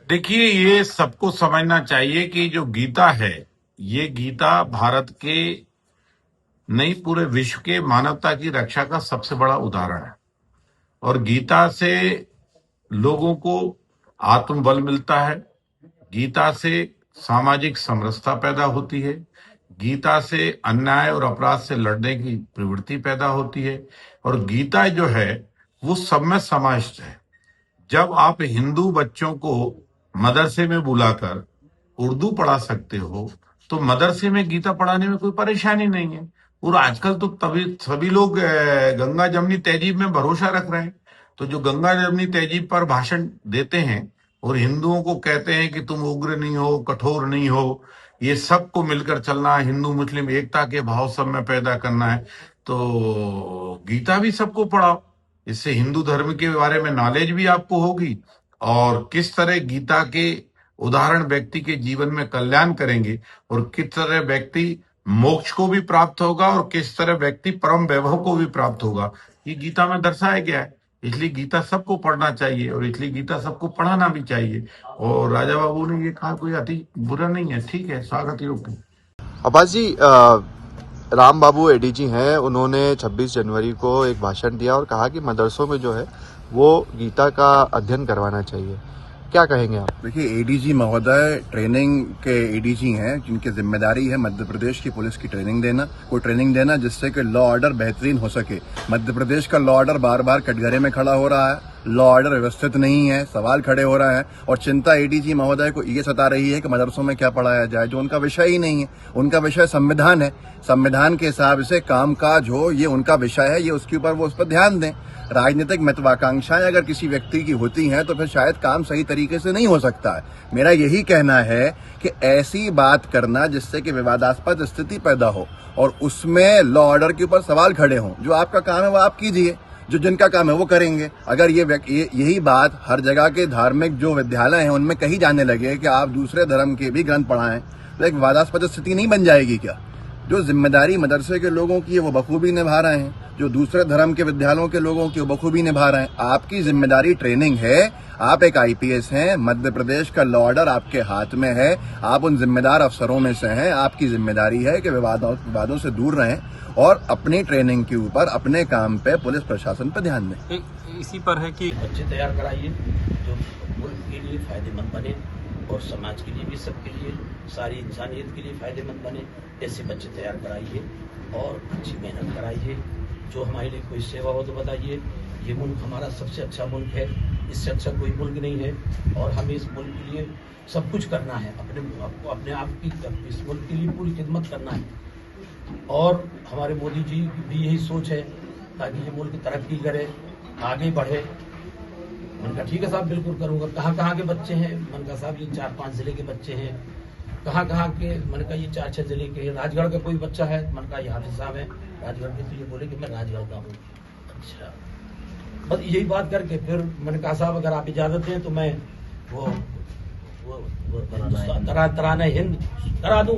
देखिए, ये सबको समझना चाहिए कि जो गीता है, ये गीता भारत के नहीं पूरे विश्व के मानवता की रक्षा का सबसे बड़ा उदाहरण है। और गीता से लोगों को आत्मबल मिलता है। गीता से सामाजिक समरसता पैदा होती है। गीता से अन्याय और अपराध से लड़ने की प्रवृत्ति पैदा होती है। और गीता जो है वो सब में समाविष्ट है। जब आप हिंदू बच्चों को मदरसे में बुलाकर उर्दू पढ़ा सकते हो, तो मदरसे में गीता पढ़ाने में कोई परेशानी नहीं है। और आजकल तो तभी सभी लोग गंगा जमनी तहजीब में भरोसा रख रहे हैं। तो जो गंगा जमनी तहजीब पर भाषण देते हैं और हिंदुओं को कहते हैं कि तुम उग्र नहीं हो, कठोर नहीं हो, ये सबको मिलकर चलना है, हिंदू मुस्लिम एकता के भाव सब में पैदा करना है, तो गीता भी सबको पढ़ाओ। इससे हिंदू धर्म के बारे में नॉलेज भी आपको होगी और किस तरह गीता के उदाहरण व्यक्ति के जीवन में कल्याण करेंगे और किस तरह व्यक्ति मोक्ष को भी प्राप्त होगा और किस तरह व्यक्ति परम वैभव को भी प्राप्त होगा, ये गीता में दर्शाया गया है। इसलिए गीता सबको पढ़ना चाहिए और इसलिए गीता सबको पढ़ाना भी चाहिए। और राजा बाबू ने ये कहा कोई अति बुरा नहीं है, ठीक है, स्वागत योग्य। अब्बास जी, राम बाबू एडीजी हैं, उन्होंने 26 जनवरी को एक भाषण दिया और कहा कि मदरसों में जो है वो गीता का अध्ययन करवाना चाहिए। क्या कहेंगे आप? देखिए, एडीजी महोदय ट्रेनिंग के एडीजी हैं, जिनकी जिम्मेदारी है मध्य प्रदेश की पुलिस की ट्रेनिंग देना, जिससे कि लॉ ऑर्डर बेहतरीन हो सके। मध्य प्रदेश का लॉ ऑर्डर बार बार कटघरे में खड़ा हो रहा है, लॉ ऑर्डर व्यवस्थित नहीं है, सवाल खड़े हो रहे हैं और चिंता एडीजी महोदय को ये सता रही है कि मदरसों में क्या पढ़ाया जाए, जो उनका विषय ही नहीं है। उनका विषय संविधान है, संविधान के हिसाब से कामकाज हो, ये उनका विषय है, ये उसके ऊपर वो उस पर ध्यान दें। राजनीतिक महत्वाकांक्षाएं अगर किसी व्यक्ति की होती हैं तो फिर शायद काम सही तरीके से नहीं हो सकता है। मेरा यही कहना है कि ऐसी बात करना जिससे कि विवादास्पद स्थिति पैदा हो और उसमें लॉ ऑर्डर के ऊपर सवाल खड़े हों, जो आपका काम है वो आप कीजिए, जो जिनका काम है वो करेंगे। अगर यही बात हर जगह के धार्मिक जो विद्यालय हैं उनमें कही जाने लगे कि आप दूसरे धर्म के भी ग्रंथ पढ़ाएं, तो एक विवादास्पद स्थिति नहीं बन जाएगी क्या? जो जिम्मेदारी मदरसे के लोगों की है वो बखूबी निभा रहे हैं, जो दूसरे धर्म के विद्यालयों के लोगों की वो बखूबी निभा रहे हैं। आपकी जिम्मेदारी ट्रेनिंग है, आप एक आईपीएस हैं, मध्य प्रदेश का लॉ ऑर्डर आपके हाथ में है, आप उन जिम्मेदार अफसरों में से हैं। आपकी जिम्मेदारी है कि विवादों से दूर रहें और अपनी ट्रेनिंग के ऊपर, अपने काम पे, पुलिस प्रशासन पे ध्यान दें। इसी पर है कि बच्चे तैयार कराइए जो मुल्क के लिए फायदेमंद बने और समाज के लिए भी, सबके लिए, सारी इंसानियत के लिए फायदेमंद बने। ऐसे बच्चे तैयार कराइए और अच्छी मेहनत कराइए। जो हमारे लिए कोई सेवा हो तो बताइए। ये मुल्क हमारा सबसे अच्छा मुल्क है, इससे अच्छा कोई मुल्क नहीं है और हमें इस मुल्क के लिए सब कुछ करना है, अपने आप की इस मुल्क के लिए पूरी खिदमत करना है। और हमारे मोदी जी की भी यही सोच है ताकि ये मुल्क तरक्की करे, आगे बढ़े। मैंने कहा ठीक है साहब, बिल्कुल करूँगा। कहाँ के बच्चे हैं? मैंने कहा साहब ये 4-5 जिले के बच्चे हैं। कहाँ के? मैंने कहा ये 4-6 जिले के हैं। राजगढ़ का कोई बच्चा है? मैंने कहा ये हाफिज साहब है राजगढ़ के। तो ये बोले कि मैं राजगढ़ का हूँ। अच्छा, बस यही बात करके फिर मैंने कहा साहब अगर आप इजाजत दें तो मैं वो तराना हिंद करा दूं।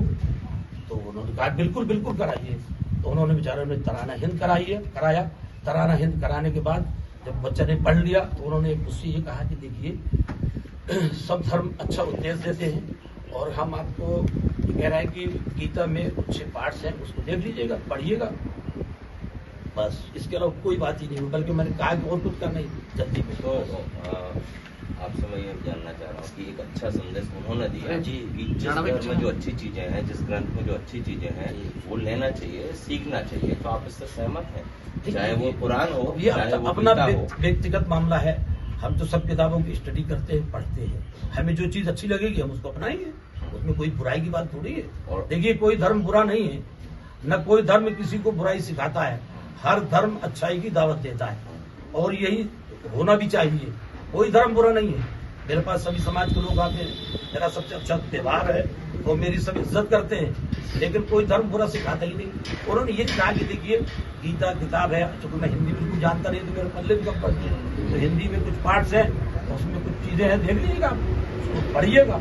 तो उन्होंने कहा बिल्कुल कराइए। तो उन्होंने बेचारे ने तराना हिंद कराया। तराना हिंद कराने के बाद जब बच्चा ने पढ़ लिया तो उन्होंने मुझसे ये कहा कि देखिए सब धर्म अच्छा उपदेश देते हैं और हम आपको कह रहे हैं कि गीता में कुछ पार्ट्स हैं, उसको देख लीजिएगा, पढ़िएगा। बस इसके अलावा कोई बात ही नहीं हुई, बल्कि मैंने कहा कि और कुछ करना ही जल्दी में। तो आपसे मैं ये जानना चाह रहा हूँ कि एक अच्छा संदेश उन्होंने दिया जी, जिस ग्रंथ में जो अच्छी चीजें हैं, जिस ग्रंथ में जो अच्छी चीजें हैं वो लेना चाहिए, सीखना चाहिए। तो आप इससे सहमत हैं? चाहे वो कुरान हो, चाहे वो अपना गीता हो। व्यक्तिगत मामला है। हम तो सब किताबों की स्टडी करते हैं, पढ़ते हैं। हमें जो चीज अच्छी लगेगी हम उसको अपनाएंगे, उसमें कोई बुराई की बात थोड़ी है। और देखिए कोई धर्म बुरा नहीं है, न कोई धर्म किसी को बुराई सिखाता है। हर धर्म अच्छाई की दावत देता है और यही होना भी चाहिए। कोई धर्म बुरा नहीं है। मेरे पास सभी समाज के लोग आते हैं, मेरा सबसे अच्छा व्यवहार है, वो मेरी सब इज्जत करते हैं, लेकिन कोई धर्म बुरा सिखाता ही नहीं। उन्होंने ये कहा कि देखिए गीता किताब है, चूंकि मैं हिंदी बिल्कुल जानता नहीं तो मेरे पल्ले भी कम पड़ती है, तो हिंदी में कुछ पार्ट्स हैं, उसमें कुछ चीजें हैं, देख लीजिएगा, उसको पढ़िएगा।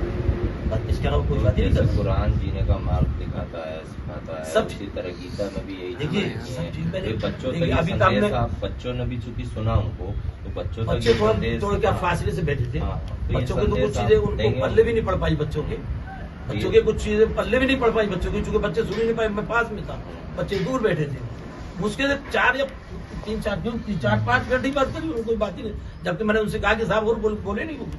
बस इसके अलावा कोई बात ही नहीं। कुरान जीने का मार्ग दिखाता है, सिखाता होता है, सब उसी तरह गीता में भी यही देखिए, चीजें सब चीज हैं। मैंने- ये बच्चों तक देखिए, ये अभी तो संदेश हमने- आप बच्चों ने भी चूंकि सुना उनको, तो बच्चों तक बच्चे ये थोड़ा संदेश- थोड़ा क्या हाँ, फासले से बैठे थे। हाँ, तो ये बच्चों के तो कुछ संदेश चीजें आप उनको देंगे पल्ले भी नहीं पड़ पाई बच्चों के। बच्चों के कुछ चीजें पल्ले भी नहीं पड़ पाई बच्चों की, चूंकि बच्चे सुन ही नहीं पाए। मैं पास में था, बच्चे दूर बैठे थे। मुश्किल से 4 या 5 घंटे बात करी, कोई बात ही नहीं। जबकि मैंने उनसे कहा कि साहब और बोले नहीं वो कुछ।